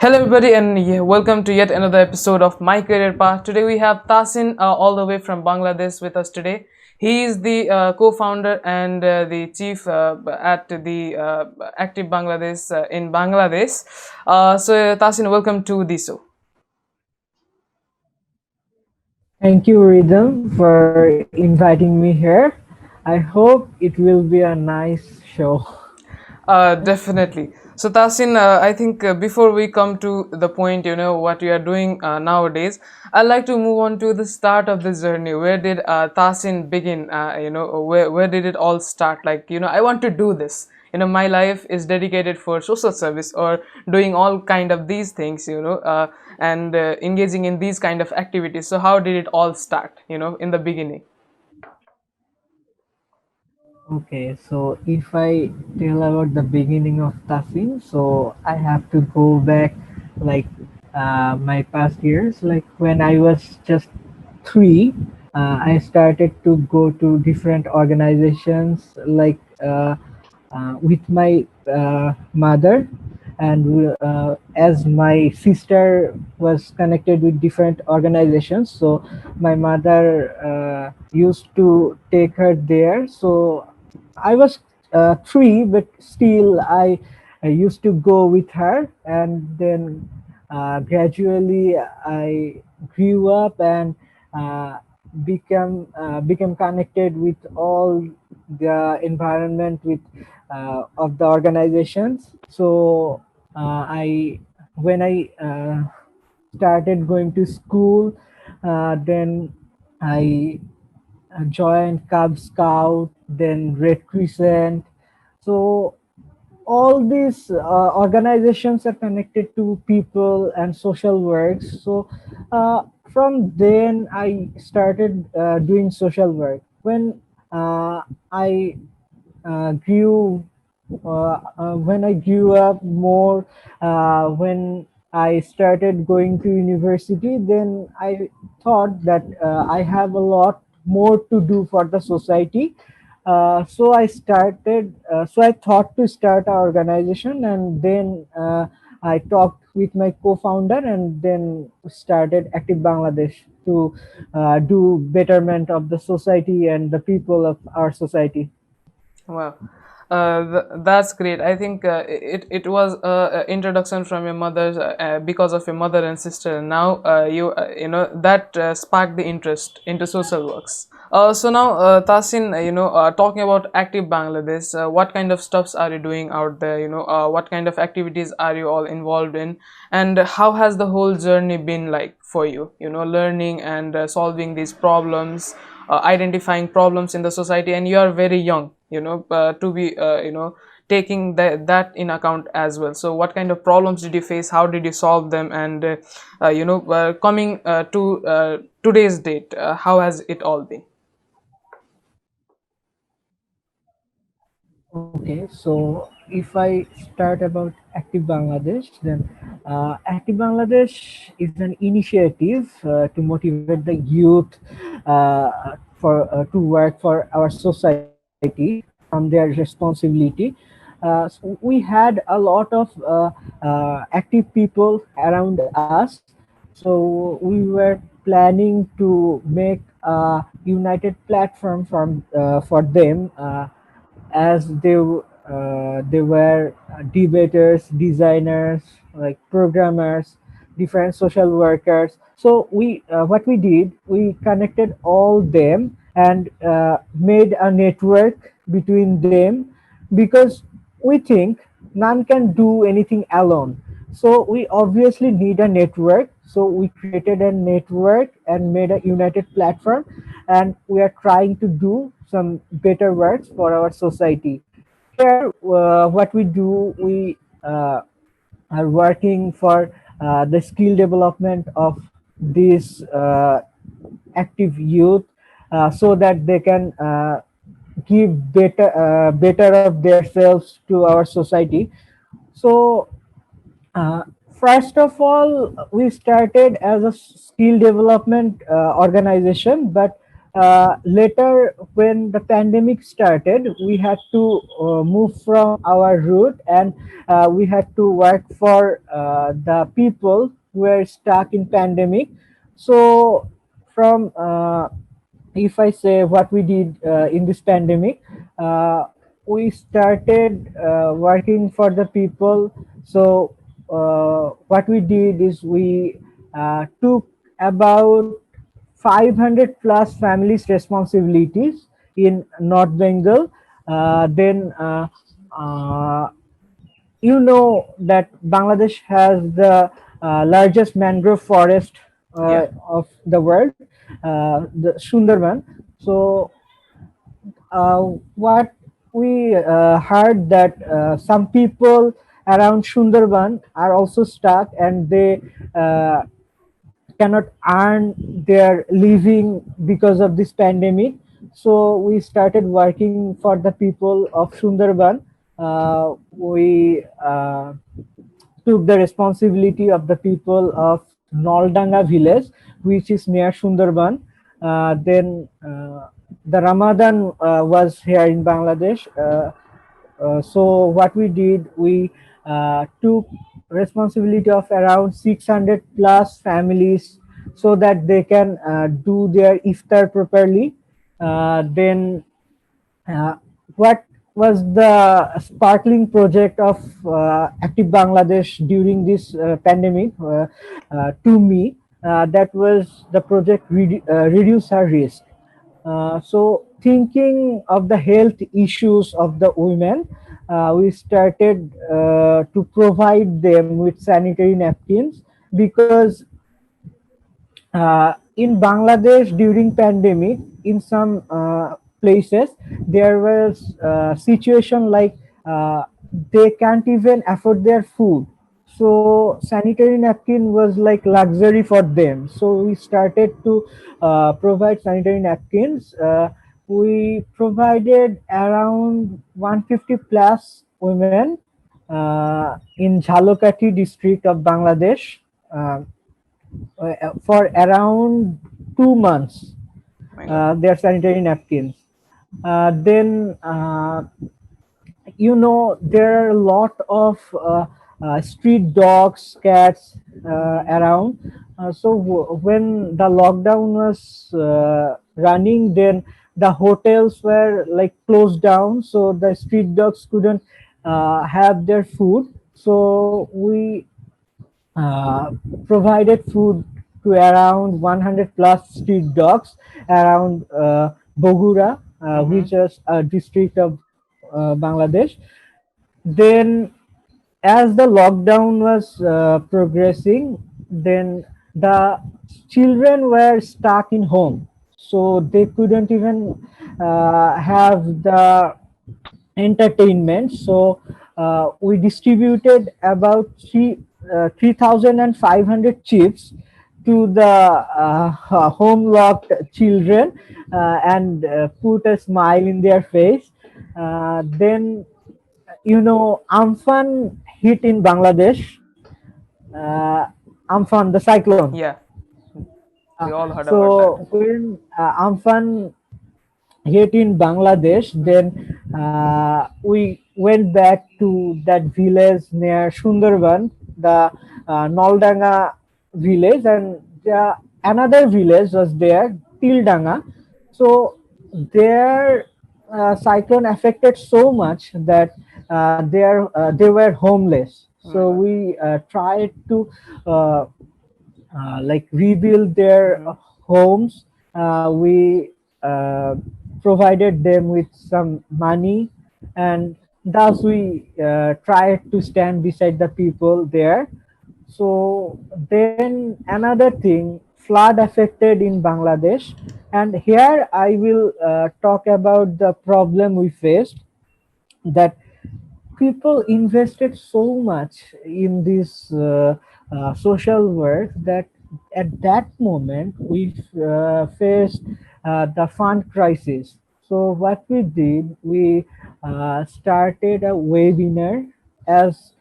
Hello, everybody, and welcome to yet another episode of My Career Path. Today, we have Tasin all the way from Bangladesh with us today. He is the co-founder and the chief at the Active Bangladesh in Bangladesh. Tasin, welcome to the show. Thank you, Rhythm, for inviting me here. I hope it will be a nice show. Definitely. So, Tasin, I think before we come to the point, what you are doing nowadays, I'd like to move on to the start of this journey. Where did Tasin begin? Where did it all start? Like, I want to do this. My life is dedicated for social service or doing all kind of these things, and engaging in these kind of activities. So, how did it all start, in the beginning? Okay, so if I tell about the beginning of Tasin, so I have to go back like my past years. Like when I was just three, I started to go to different organizations with my mother, and as my sister was connected with different organizations, so my mother used to take her there. So I was three, but still I used to go with her, and then gradually I grew up and uh, become connected with all the environment with of the organizations. So I when I started going to school, then I joined Cub Scout, then Red Crescent. So all these organizations are connected to people and social works. So from then I started doing social work. When I grew when I grew up more, when I started going to university, then I thought that I have a lot more to do for the society. So I thought to start an organization, and then I talked with my co-founder, and then started Active Bangladesh to do betterment of the society and the people of our society. Wow, that's great. I think it was a introduction from your mother because of your mother and sister. Now that sparked the interest into social works. So now, Tasin, talking about Active Bangladesh, what kind of stuffs are you doing out there? What kind of activities are you all involved in, and how has the whole journey been like for you? Learning and solving these problems, identifying problems in the society, and you are very young. To be taking that in account as well. So, what kind of problems did you face? How did you solve them? And coming to today's date, how has it all been? Okay, so if I start about Active Bangladesh, then Active Bangladesh is an initiative to motivate the youth for to work for our society from their responsibility. So we had a lot of active people around us, so we were planning to make a united platform for them. As they were debaters, designers, like programmers, different social workers. So we what we did, we connected all them and made a network between them, because we think none can do anything alone. So we obviously need a network. So we created a network and made a united platform, and we are trying to do some better works for our society. Here, what we do, we are working for the skill development of these active youth, so that they can give better of themselves to our society. So uh, first of all, we started as a skill development organization, but later, when the pandemic started, we had to move from our route, and we had to work for the people who were stuck in pandemic. So from if I say what we did in this pandemic, uh, we started working for the people. So what we did is we took about 500 plus families responsibilities in North Bengal. Then you know that Bangladesh has the largest mangrove forest Yeah. of the world, the Sundarban. So what we heard that some people around Sundarban are also stuck, and they uh, cannot earn their living because of this pandemic. So we started working for the people of Sundarban. We took the responsibility of the people of Noldanga village, which is near Sundarban. Then the Ramadan was here in Bangladesh. So what we did, we took responsibility of around 600 plus families so that they can do their iftar properly. Then uh, what was the sparkling project of Active Bangladesh during this pandemic? To me, that was the project Reduce Our Risk. So, thinking of the health issues of the women, we started to provide them with sanitary napkins, because in Bangladesh during pandemic, in some places there was a situation like they can't even afford their food. So sanitary napkin was like luxury for them. So we started to provide sanitary napkins. We provided around 150 plus women in Jhalokati district of Bangladesh. Uh, for around 2 months My God. their sanitary napkins. Then there are a lot of street dogs, cats around. So when the lockdown was running, then the hotels were like closed down, so the street dogs couldn't have their food. So we uh, provided food to around 100 plus street dogs around Bogura, Mm-hmm. which is a district of Bangladesh. Then, as the lockdown was progressing, then the children were stuck in home, so they couldn't even have the entertainment. So we distributed about 3,500 chips to the home locked children, and put a smile in their face. Then Amphan hit in Bangladesh. Uh, Amphan, the cyclone. Yeah. We all heard about that. So when Amphan hit in Bangladesh, then we went back to that village near Sundarban, the Noldanga village, and another village was there, Tildanga. So their cyclone affected so much that they were homeless. Oh my So God. we tried to uh, like rebuild their Mm-hmm. homes. We provided them with some money, and thus we tried to stand beside the people there. So then another thing, flood affected in Bangladesh, and here I will talk about the problem we faced, that people invested so much in this social work that at that moment we faced the fund crisis. So what we did, we started a webinar, as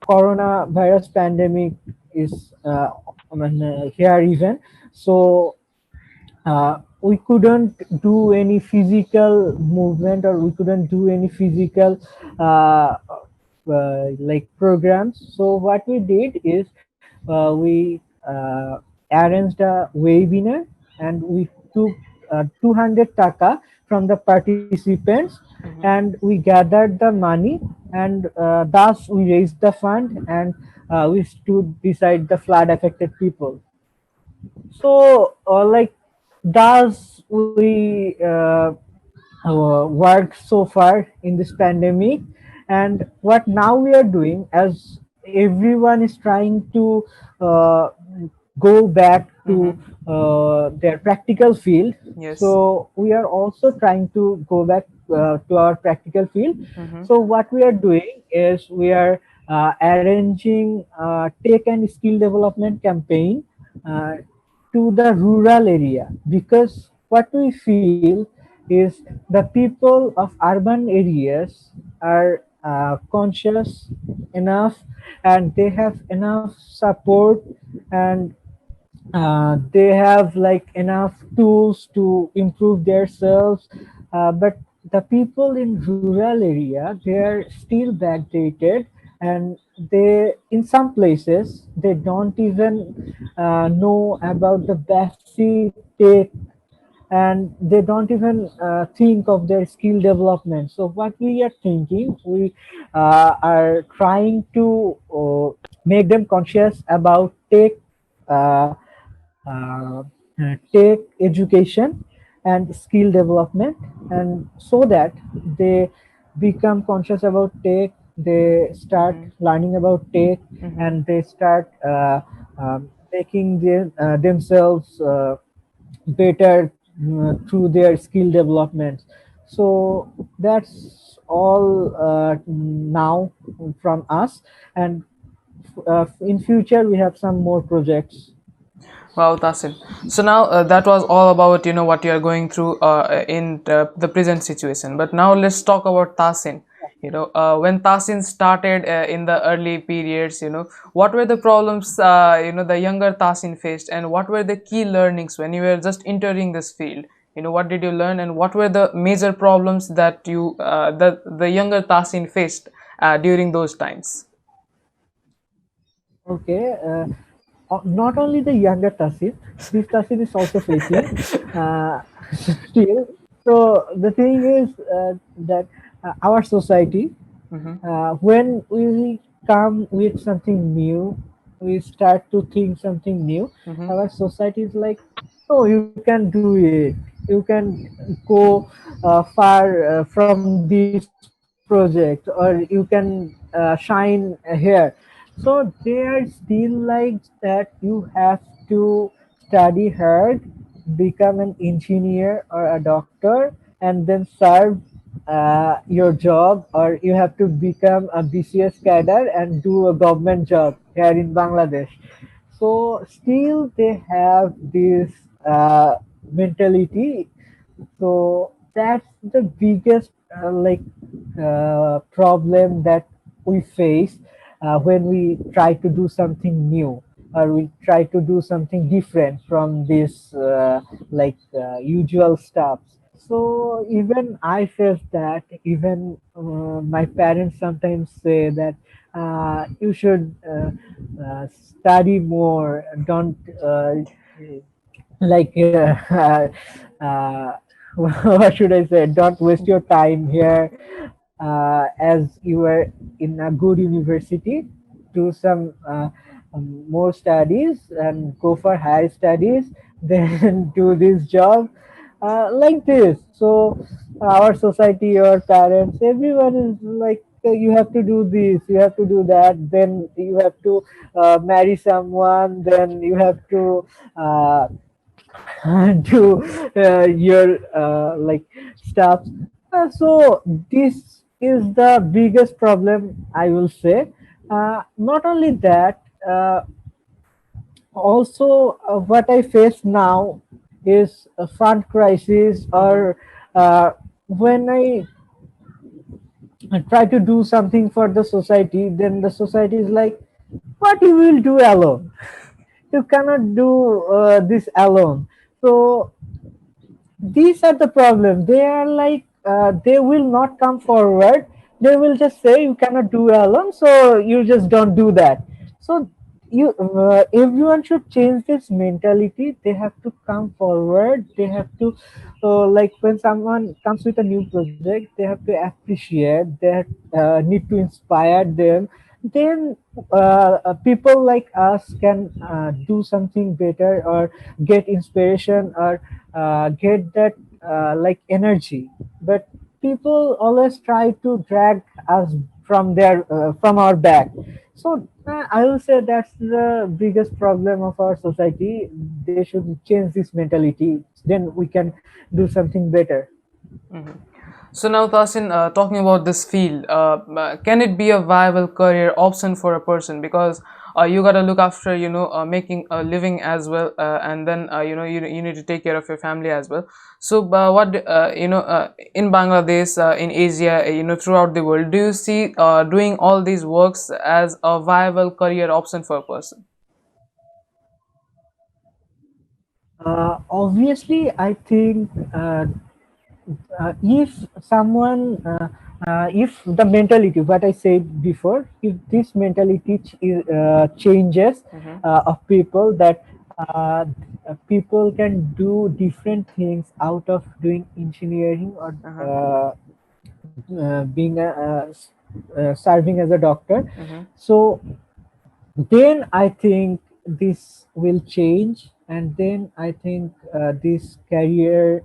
coronavirus pandemic is here even. So we couldn't do any physical movement, or we couldn't do any physical like programs. So what we did is we arranged a webinar, and we took 200 taka from the participants, and we gathered the money, and thus we raised the fund, and we stood beside the flood affected people. So like, thus we worked so far in this pandemic. And what now we are doing, as everyone is trying to uh, go back to Mm-hmm. their practical field, Yes. so we are also trying to go back to our practical field. Mm-hmm. So what we are doing is we are arranging tech and skill development campaign uh, to the rural area, because what we feel is the people of urban areas are conscious enough, and they have enough support, and they have like enough tools to improve themselves. But the people in rural area, they are still backdated, and they, in some places, they don't even know about the basic tech, and they don't even think of their skill development. So what we are thinking, we are trying to make them conscious about uh, uh, tech education and skill development, and so that they become conscious about tech, they start Mm-hmm. learning about tech, Mm-hmm. and they start making themselves better through their skill development. So that's all now from us, and in future we have some more projects. Wow, Tasin. So now that was all about what you are going through in the present situation. But now let's talk about Tasin. When Tasin started in the early periods, what were the problems the younger Tasin faced, and what were the key learnings when you were just entering this field? What did you learn, and what were the major problems that the younger Tasin faced during those times? Okay, not only the younger Tasin, this Tasin is also facing uh, still. So the thing is that our society, Mm-hmm. when we come with something new, we start to think something new. Mm-hmm. Our society is like, no, you can do it. You can go far from this project, or you can shine here. So they are still like that. You have to study hard, become an engineer or a doctor, and then serve your job, or you have to become a BCS cadre and do a government job here in Bangladesh. So still they have this mentality. So that's the biggest problem that we face when we try to do something new, or we try to do something different from this usual stuff. So even I felt that. Even my parents sometimes say that you should study more. Don't like what should I say? Don't waste your time here. As you are in a good university, do some more studies and go for higher studies, then do this job like this. So our society, your parents, everyone is like, you have to do this, you have to do that, then you have to marry someone, then you have to do your stuff. So this is the biggest problem, I will say. Not only that, also what I face now is a fund crisis, Mm-hmm. or when I try to do something for the society, then the society is like, what you will do alone? You cannot do this alone. So these are the problem. They are like they will not come forward. They will just say you cannot do alone, so you just don't do that. So you everyone should change this mentality. They have to come forward. They have to like when someone comes with a new project, they have to appreciate. They need to inspire them. Then people like us can do something better or get inspiration or get that like energy. But people always try to drag us from our back. So I will say that's the biggest problem of our society. They should change this mentality, then we can do something better. So now, Tasin, talking about this field, can it be a viable career option for a person? Because you gotta look after, making a living as well, and then you need to take care of your family as well. So, in Bangladesh, in Asia, throughout the world, do you see doing all these works as a viable career option for a person? Obviously, I think if someone if the mentality what I said before, if this mentality changes Mm-hmm. of people, that people can do different things out of doing engineering or Uh-huh. being serving as a doctor. Mm-hmm. So then I think this will change, and then I think this career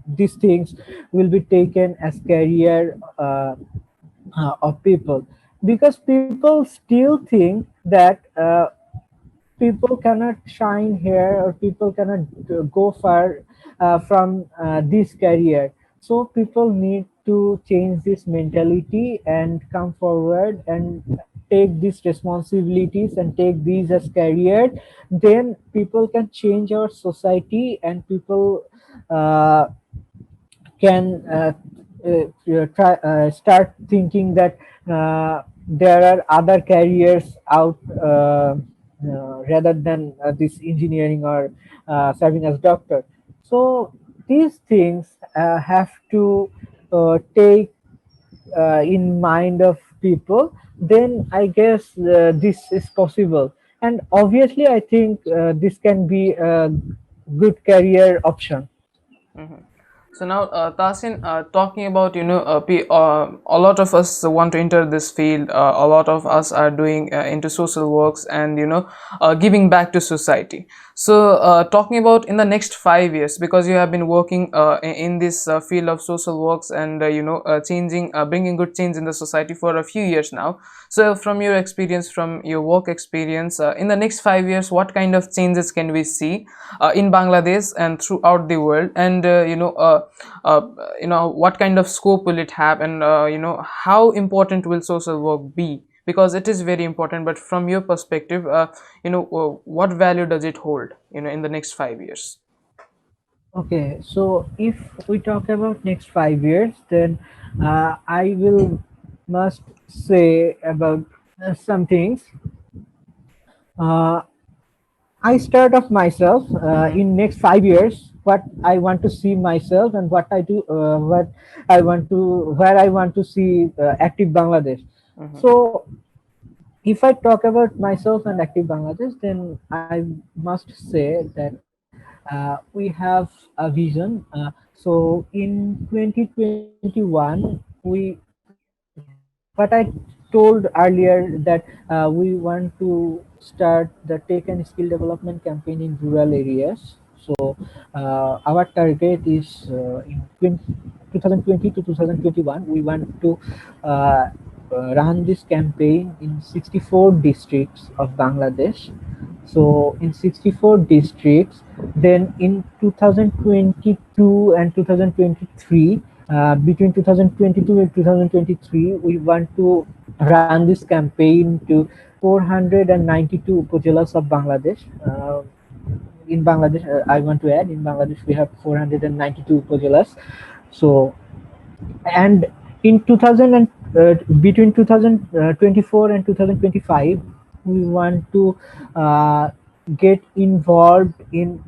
these things will be taken as career of people, because people still think that people cannot shine here or people cannot go far from this career. So people need to change this mentality and come forward and take these responsibilities and take these as career. Then people can change our society, and people uh, can start thinking that there are other careers out rather than this engineering or serving as doctor. So these things have to take in mind of people. Then I guess this is possible, and obviously I think this can be a good career option. Mm-hmm. So now, Tasin, talking about a lot of us want to enter this field. A lot of us are doing into social works and giving back to society. So talking about in the next 5 years, because you have been working in this field of social works and changing, bringing good change in the society for a few years now. So from your experience, from your work experience, in the next 5 years, what kind of changes can we see in Bangladesh and throughout the world? And uh, what kind of scope will it have, and how important will social work be? Because it is very important, but from your perspective, what value does it hold, in the next 5 years? Okay, so if we talk about next 5 years, then I will must say about some things. Uh, I start off myself Mm-hmm. in next 5 years. What I want to see myself and what I do, what I want to, where I want to see active Bangladesh. Mm-hmm. So if I talk about myself and active Bangladesh, then I must say that we have a vision. So in 2021, what I told earlier, that we want to start the tech and skill development campaign in rural areas. So our target is in 2020 to 2021, we want to uh, run this campaign in 64 districts of Bangladesh. So in 64 districts, then in 2022 and 2023, between 2022 and 2023, we want to run this campaign to 492 upazilas of Bangladesh. In Bangladesh, I want to add, in Bangladesh we have 492 upazilas. So, and in 2000 and between 2024 and 2025, we want to uh, get involved in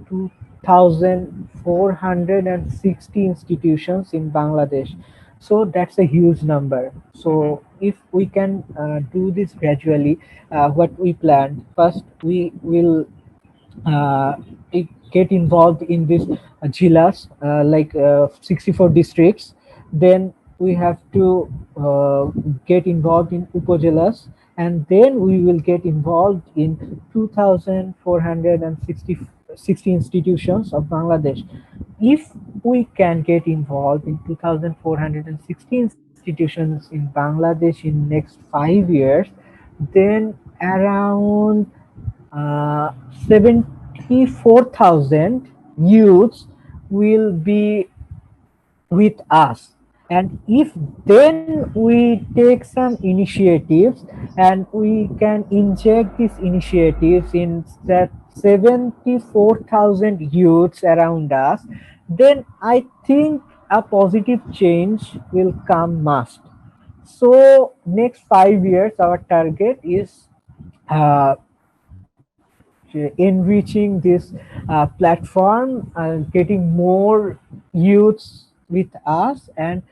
2,460 institutions in Bangladesh. So that's a huge number. Mm-hmm. So if we can do this gradually, what we planned first, we will uh, get involved in this jilas, like 64 districts. Then we have to get involved in upajilas, and then we will get involved in 2,460 institutions of Bangladesh. If we can get involved in 2,460 institutions in Bangladesh in next 5 years, then around uh, 74,000 youths will be with us. And if then we take some initiatives and we can inject these initiatives in that 74,000 youths around us, then I think a positive change will come must. So next 5 years our target is uh, enriching this platform, getting more youths with us, and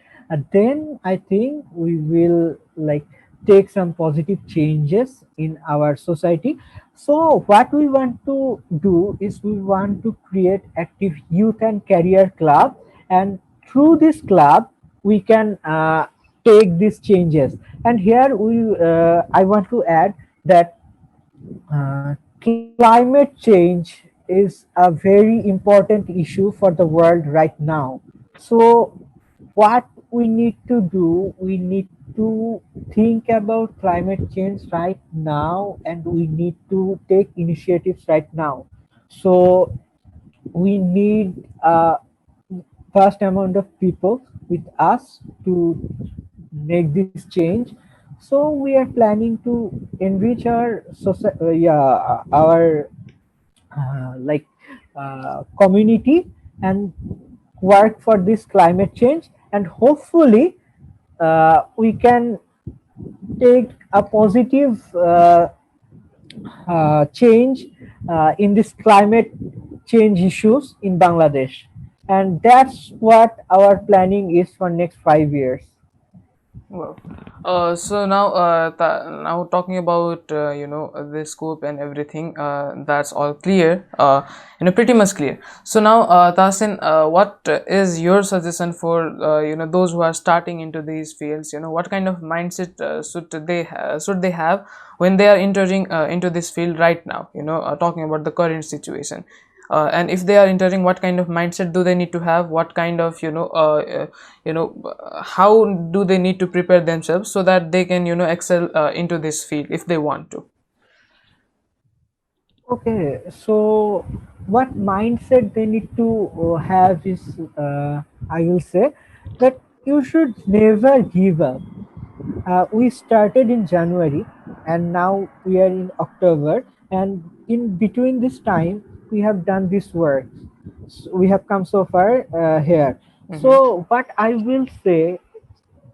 then I think we will like take some positive changes in our society. So what we want to do is we want to create active youth and career club, and through this club we can take these changes. And here we I want to add that climate change is a very important issue for the world right now. So, what we need to do, we need to think about climate change right now, and we need to take initiatives right now. So, we need a vast amount of people with us to make this change. So we are planning to enrich our our like community and work for this climate change, and hopefully we can take a positive change in this climate change issues in Bangladesh. And that's what our planning is for next 5 years. Well, so now, now talking about the scope and everything, that's all clear. Pretty much clear. So now, Tasin, what is your suggestion for those who are starting into these fields? What kind of mindset should they have when they are entering into this field right now? Talking about the current situation. And if they are entering, what kind of mindset do they need to have? What kind of how do they need to prepare themselves so that they can excel into this field if they want to? Okay, so what mindset they need to have is, I will say that you should never give up. We started in January and now we are in October, and in between this time we have done this work. We have come so far here. Mm-hmm. So what I will say,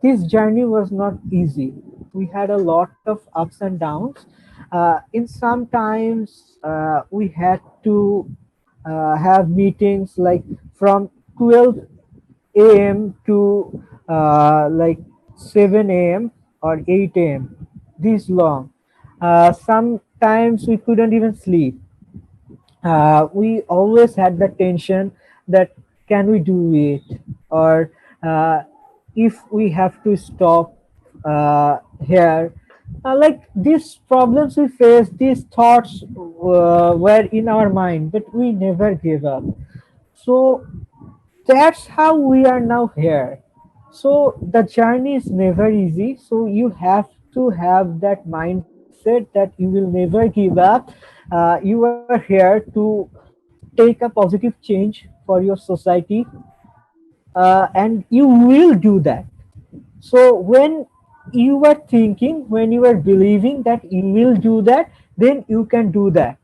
this journey was not easy. We had a lot of ups and downs. In sometimes we had to have meetings like from 12 a.m. to like 7 a.m. or 8 a.m. This long. Sometimes we couldn't even sleep. We always had the tension that can we do it, or uh, if we have to stop here. Like these problems we face, these thoughts were in our mind, but we never gave up. So that's how we are now here. So the journey is never easy, so you have to have that mindset that you will never give up. You are here to take a positive change for your society, and you will do that. So when you are thinking, when you are believing that you will do that, then you can do that.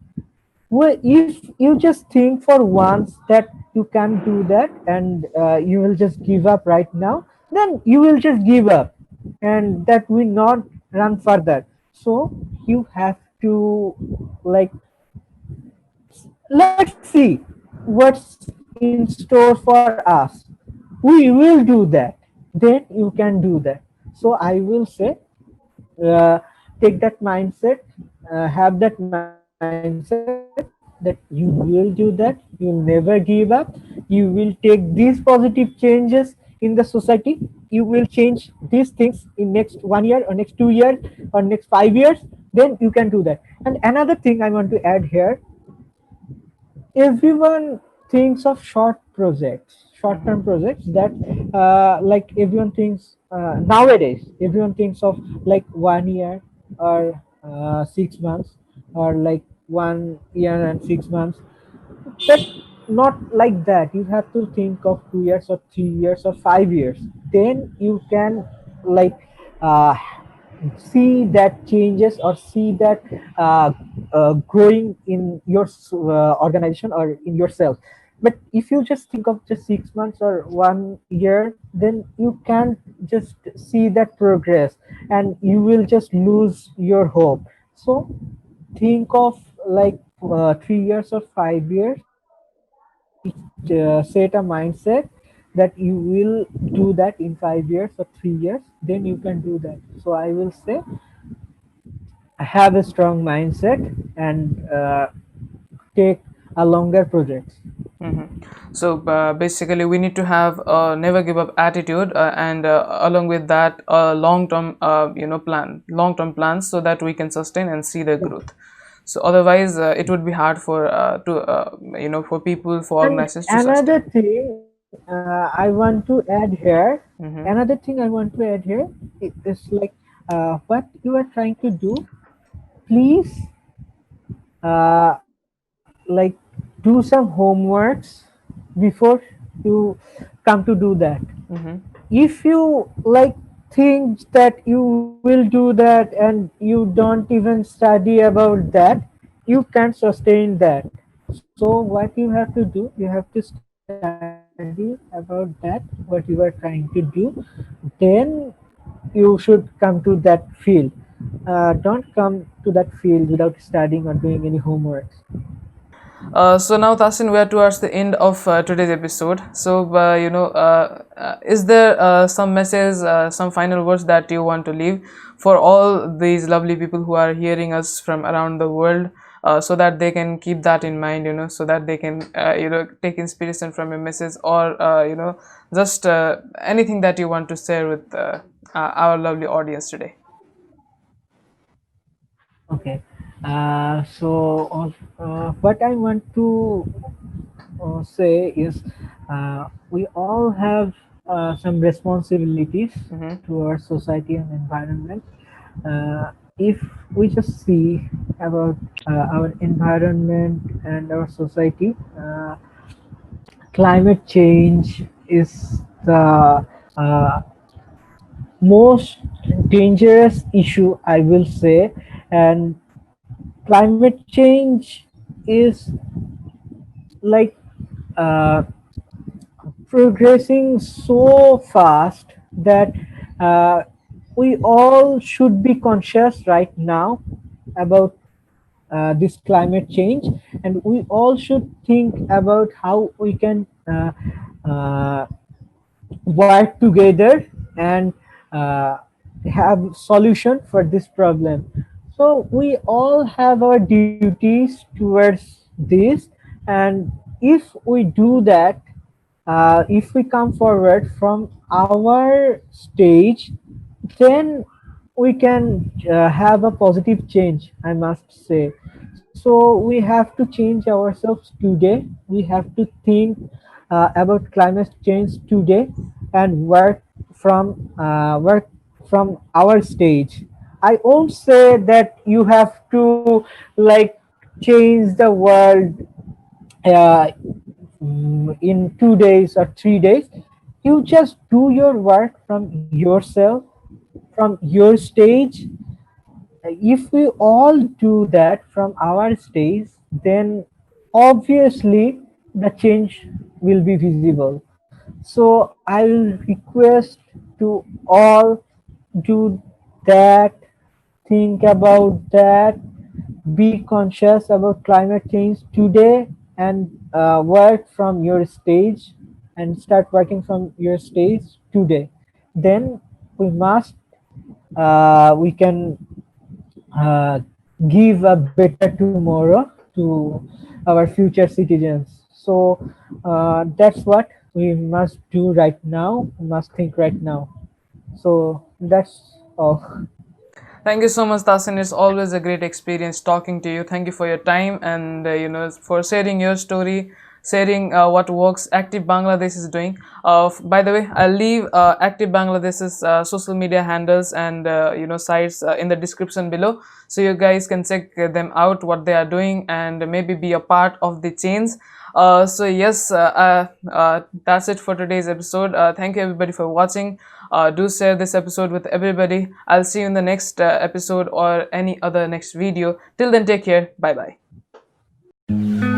Well, if you just think for once that you can't do that, and you will just give up right now, then you will just give up, and that will not run further. So you have to like, let's see, what's in store for us. We will do that. Then you can do that. So I will say, uh, take that mindset, have that mindset that you will do that, you'll never give up, you will take these positive changes in the society, you will change these things in next 1 year or next 2 years or next 5 years, then you can do that. And another thing I want to add here, everyone thinks of short term Mm-hmm. projects that like everyone thinks nowadays everyone thinks of like 1 year or 6 months or like 1 year and 6 months, but not like that. You have to think of 2 years or 3 years or 5 years, then you can like uh, see that changes or see that growing in your organization or in yourself. But if you just think of just 6 months or 1 year, then you can't just see that progress and you will just lose your hope. So think of like 3 years or 5 years, set a mindset that you will do that in 5 years or 3 years, then you can do that. So I will say, have a strong mindset and take a longer project. Mm-hmm. So basically, we need to have a never give up attitude, and along with that, a long term, long term plans, so that we can sustain and see the growth. So otherwise, it would be hard for for people, for And organizations to another sustain. thing I want to add here, Mm-hmm. another thing I want to add here is like what you are trying to do. Please, like do some homeworks before you come to do that. Mm-hmm. If you like think that you will do that and you don't even study about that, you can't sustain that. So what you have to do, you have to study about that, what you are trying to do, then you should come to that field. Don't come to that field without studying or doing any homeworks. So now, Tasin, we are towards the end of today's episode. So, is there some message, some final words that you want to leave for all these lovely people who are hearing us from around the world, so that they can keep that in mind, so that they can, take inspiration from your message, or, just anything that you want to share with our lovely audience today? Okay. What I want to say is, we all have some responsibilities Mm-hmm. towards society and environment. If we just see about our environment and our society, climate change is the uh, most dangerous issue, I will say. And climate change is like uh, progressing so fast that uh, we all should be conscious right now about this climate change, and we all should think about how we can uh, work together and uh, have solution for this problem. So we all have our duties towards this, and if we do that, if we come forward from our stage, then we can have a positive change, I must say. So we have to change ourselves today. We have to think about climate change today and work from our stage. I won't say that you have to like change the world uh, in 2 days or 3 days. You just do your work from yourself, from your stage. If we all do that from our stage, then obviously the change will be visible. So I will request to all, do that, think about that, be conscious about climate change today and work from your stage and start working from your stage today, then we must we can uh, give a better tomorrow to our future citizens. So that's what we must do right now, we must think right now. So that's all. Thank you so much, Tasin. It's always a great experience talking to you. Thank you for your time and for sharing your story, sharing what works Active Bangladesh is doing. By the way, I'll leave Active Bangladesh's social media handles and sites in the description below, so you guys can check them out what they are doing and maybe be a part of the change. So yes, that's it for today's episode. Thank you everybody for watching. Do share this episode with everybody. I'll see you in the next episode or any other next video. Till then, take care. Bye bye.